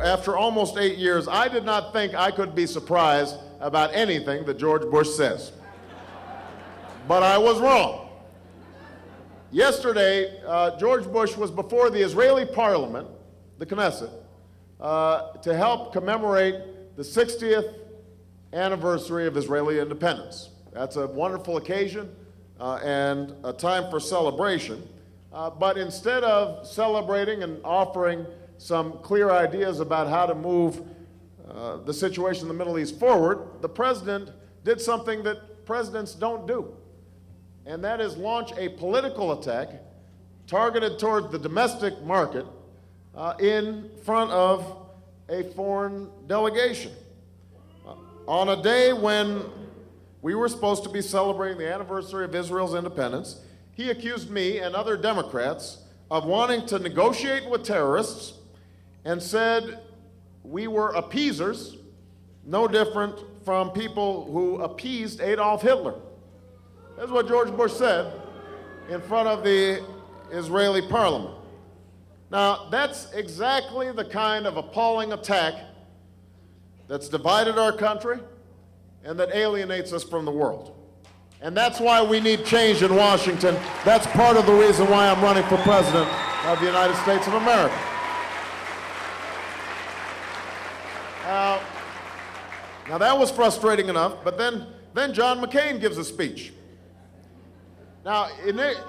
after almost 8 years, I did not think I could be surprised about anything that George Bush says. But I was wrong. Yesterday, George Bush was before the Israeli parliament, the Knesset, to help commemorate the 60th anniversary of Israeli independence. That's a wonderful occasion and a time for celebration. But instead of celebrating and offering some clear ideas about how to move the situation in the Middle East forward, the president did something that presidents don't do, and that is launch a political attack targeted toward the domestic market in front of a foreign delegation. On a day when we were supposed to be celebrating the anniversary of Israel's independence, he accused me and other Democrats of wanting to negotiate with terrorists and said we were appeasers, no different from people who appeased Adolf Hitler. That's what George Bush said in front of the Israeli parliament. Now, that's exactly the kind of appalling attack that's divided our country and that alienates us from the world. And that's why we need change in Washington. That's part of the reason why I'm running for president of the United States of America. Now that was frustrating enough, but then John McCain gives a speech. Now,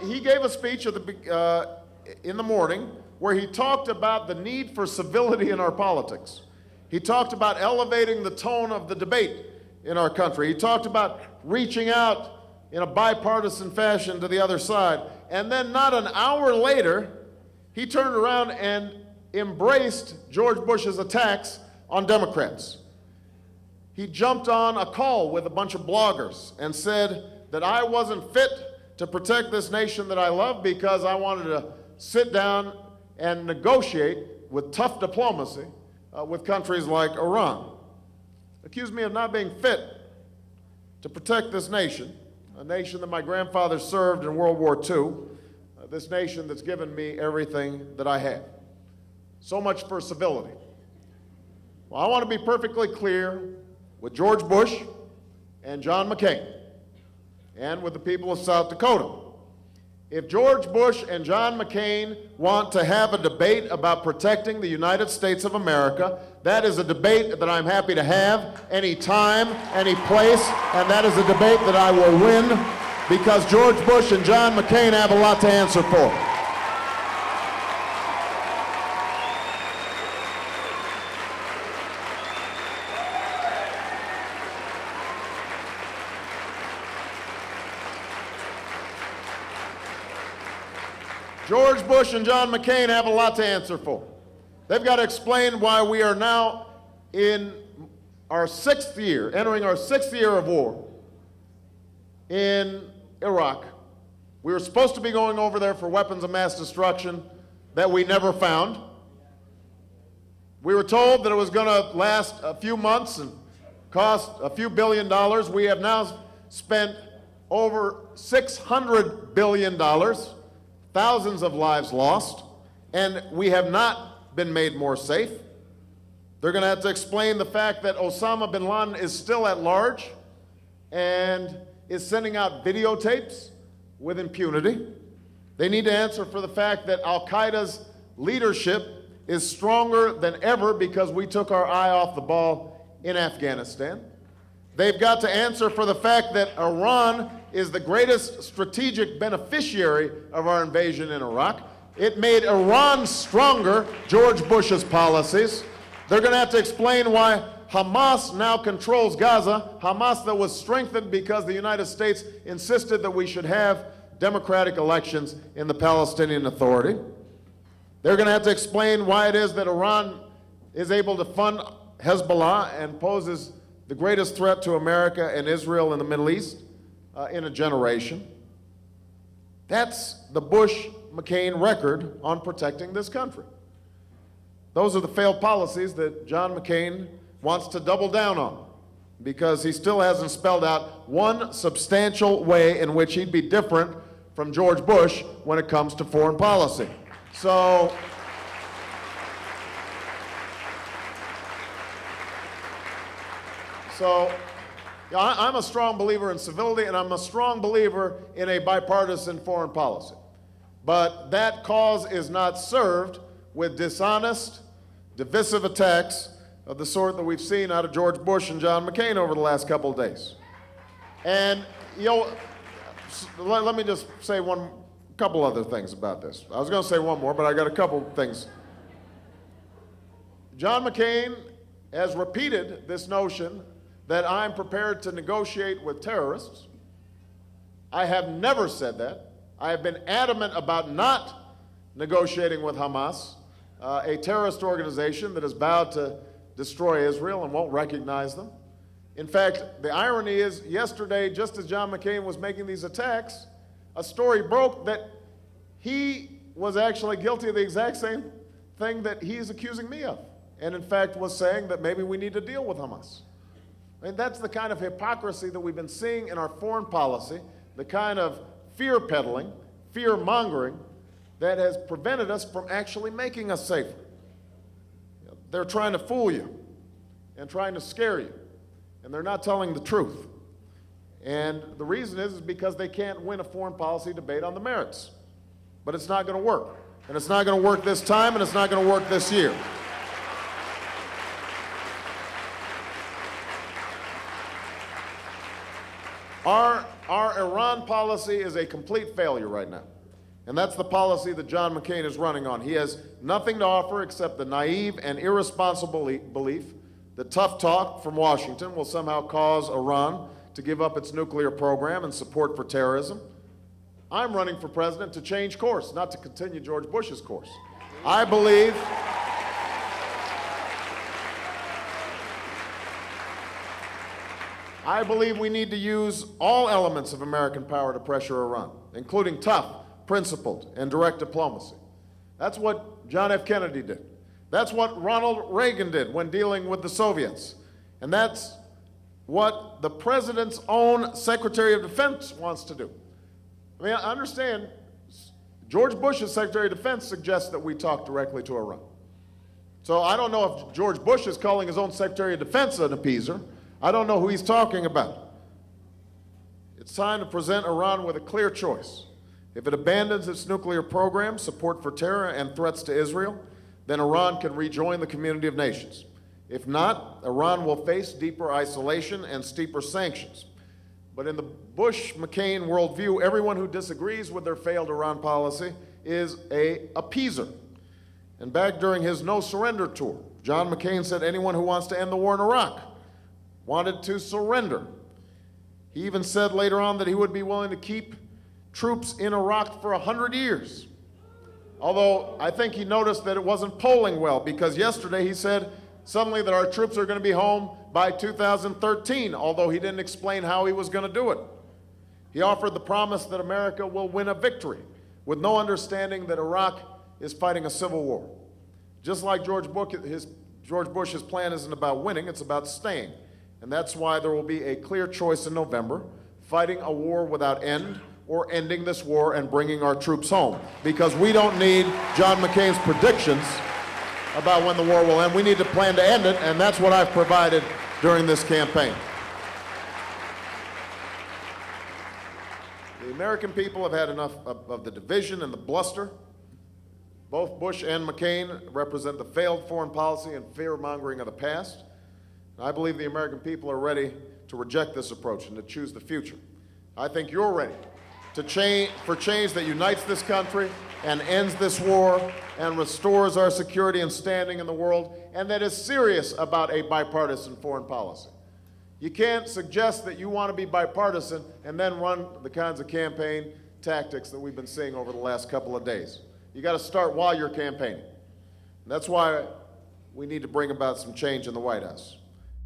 he gave a speech in the morning where he talked about the need for civility in our politics. He talked about elevating the tone of the debate in our country. He talked about reaching out in a bipartisan fashion to the other side. And then not an hour later, he turned around and embraced George Bush's attacks on Democrats. He jumped on a call with a bunch of bloggers and said that I wasn't fit to protect this nation that I love because I wanted to sit down and negotiate with tough diplomacy with countries like Iran. Accused me of not being fit to protect this nation, a nation that my grandfather served in World War II, this nation that's given me everything that I have. So much for civility. Well, I want to be perfectly clear with George Bush and John McCain and with the people of South Dakota. If George Bush and John McCain want to have a debate about protecting the United States of America, that is a debate that I'm happy to have any time, any place, and that is a debate that I will win because George Bush and John McCain have a lot to answer for. George Bush and John McCain have a lot to answer for. They've got to explain why we are now in our 6th year, entering our 6th year of war in Iraq. We were supposed to be going over there for weapons of mass destruction that we never found. We were told that it was going to last a few months and cost a few $billion. We have now spent over $600 billion. Thousands of lives lost, and we have not been made more safe. They're going to have to explain the fact that Osama bin Laden is still at large and is sending out videotapes with impunity. They need to answer for the fact that Al-Qaeda's leadership is stronger than ever because we took our eye off the ball in Afghanistan. They've got to answer for the fact that Iran is the greatest strategic beneficiary of our invasion in Iraq. It made Iran stronger, George Bush's policies. They're going to have to explain why Hamas now controls Gaza, Hamas that was strengthened because the United States insisted that we should have democratic elections in the Palestinian Authority. They're going to have to explain why it is that Iran is able to fund Hezbollah and poses the greatest threat to America and Israel in the Middle East in a generation. That's the Bush-McCain record on protecting this country. Those are the failed policies that John McCain wants to double down on because he still hasn't spelled out one substantial way in which he'd be different from George Bush when it comes to foreign policy. So So I'm a strong believer in civility, and I'm a strong believer in a bipartisan foreign policy. But that cause is not served with dishonest, divisive attacks of the sort that we've seen out of George Bush and John McCain over the last couple of days. And, you know, let me just say a couple other things about this. I was going to say one more, but I got a couple things. John McCain has repeated this notion that I'm prepared to negotiate with terrorists. I have never said that. I have been adamant about not negotiating with Hamas, a terrorist organization that has vowed to destroy Israel and won't recognize them. In fact, the irony is, yesterday, just as John McCain was making these attacks, a story broke that he was actually guilty of the exact same thing that he is accusing me of, and in fact was saying that maybe we need to deal with Hamas. I mean, that's the kind of hypocrisy that we've been seeing in our foreign policy, the kind of fear peddling, fear mongering that has prevented us from actually making us safer. They're trying to fool you and trying to scare you, and they're not telling the truth. And the reason is because they can't win a foreign policy debate on the merits. But it's not going to work. And it's not going to work this time, and it's not going to work this year. Our Iran policy is a complete failure right now. And that's the policy that John McCain is running on. He has nothing to offer except the naive and irresponsible belief that tough talk from Washington will somehow cause Iran to give up its nuclear program and support for terrorism. I'm running for president to change course, not to continue George Bush's course. I believe we need to use all elements of American power to pressure Iran, including tough, principled, and direct diplomacy. That's what John F. Kennedy did. That's what Ronald Reagan did when dealing with the Soviets. And that's what the president's own Secretary of Defense wants to do. I mean, I understand George Bush's Secretary of Defense suggests that we talk directly to Iran. So I don't know if George Bush is calling his own Secretary of Defense an appeaser. I don't know who he's talking about. It's time to present Iran with a clear choice. If it abandons its nuclear program, support for terror, and threats to Israel, then Iran can rejoin the community of nations. If not, Iran will face deeper isolation and steeper sanctions. But in the Bush-McCain worldview, everyone who disagrees with their failed Iran policy is an appeaser. And back during his no-surrender tour, John McCain said anyone who wants to end the war in Iraq wanted to surrender. He even said later on that he would be willing to keep troops in Iraq for 100 years. Although I think he noticed that it wasn't polling well, because yesterday he said suddenly that our troops are going to be home by 2013, although he didn't explain how he was going to do it. He offered the promise that America will win a victory, with no understanding that Iraq is fighting a civil war. Just like George Bush's plan isn't about winning, it's about staying. And that's why there will be a clear choice in November, fighting a war without end, or ending this war and bringing our troops home. Because we don't need John McCain's predictions about when the war will end. We need to plan to end it, and that's what I've provided during this campaign. The American people have had enough of the division and the bluster. Both Bush and McCain represent the failed foreign policy and fear-mongering of the past. And I believe the American people are ready to reject this approach and to choose the future. I think you're ready for change that unites this country and ends this war and restores our security and standing in the world, and that is serious about a bipartisan foreign policy. You can't suggest that you want to be bipartisan and then run the kinds of campaign tactics that we've been seeing over the last couple of days. You got to start while you're campaigning. And that's why we need to bring about some change in the White House.